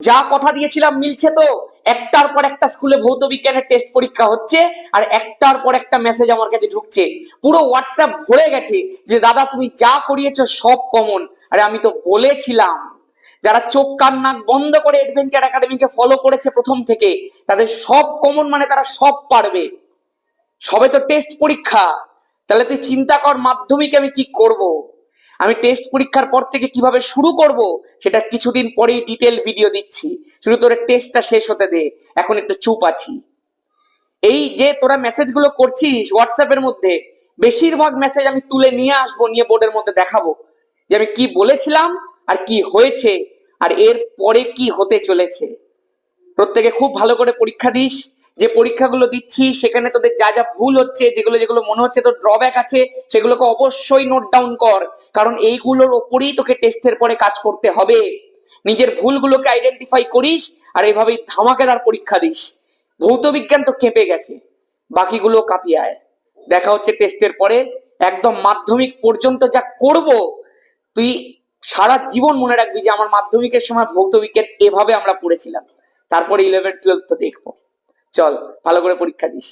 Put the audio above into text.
যা কথা দিয়েছিলাম মিলছে তো? একটার পর একটা স্কুলে ভৌত বিজ্ঞানের টেস্ট পরীক্ষা হচ্ছে, আর একটার পর একটা মেসেজ আমার কাছে ঢুকছে, পুরো হোয়াটসঅ্যাপ ভরে গেছে যে দাদা তুমি যা করিয়েছো সব কমন। আরে আমি তো বলেছিলাম, যারা চোখ কান নাক বন্ধ করে অ্যাডভেঞ্চার একাডেমিকে ফলো করেছে প্রথম থেকে, তাদের সব কমন, মানে তারা সব পারবে। সবে তো টেস্ট পরীক্ষা, তাহলে তুই চিন্তা কর মাধ্যমিকে আমি কি করব। আমি টেস্ট পরীক্ষার পর থেকে কিভাবে শুরু করব সেটা কিছুদিন পরেই ডিটেল ভিডিও দিচ্ছি। শুধু তোর টেস্টটা শেষ হতে দে, এখন একটু চুপ আছি। এই যে তোরা মেসেজগুলো করছিস হোয়াটসঅ্যাপের মধ্যে, বেশিরভাগ মেসেজ আমি তুলে নিয়ে আসবো, নিয়ে বোর্ডের মধ্যে দেখাবো যে আমি কি বলেছিলাম আর কি হয়েছে আর এর পরে কি হতে চলেছে। প্রত্যেকে খুব ভালো করে পরীক্ষা দিস। যে পরীক্ষাগুলো দিচ্ছি সেখানে তোদের যা যা ভুল হচ্ছে, যেগুলো যেগুলো মনে হচ্ছে তোর ড্রব্যাক আছে, সেগুলোকে অবশ্যই নোট ডাউন কর, কারণ এইগুলোর ওপরেই তোকে টেস্টের পরে কাজ করতে হবে। নিজের ভুলগুলোকে আইডেন্টিফাই করিস আর এইভাবেই ধামাকেদার পরীক্ষা দিস। ভৌত বিজ্ঞান তো কেঁপে গেছে, বাকিগুলো কাঁপিয়ে আয়। দেখা হচ্ছে টেস্টের পরে। একদম মাধ্যমিক পর্যন্ত যা করব, তুই সারা জীবন মনে রাখবি যে আমার মাধ্যমিকের সময় ভৌত বিজ্ঞান এভাবে আমরা পড়েছিলাম। তারপরে 11 12 তো দেখবো। চল ভালো করে পরীক্ষা দিস।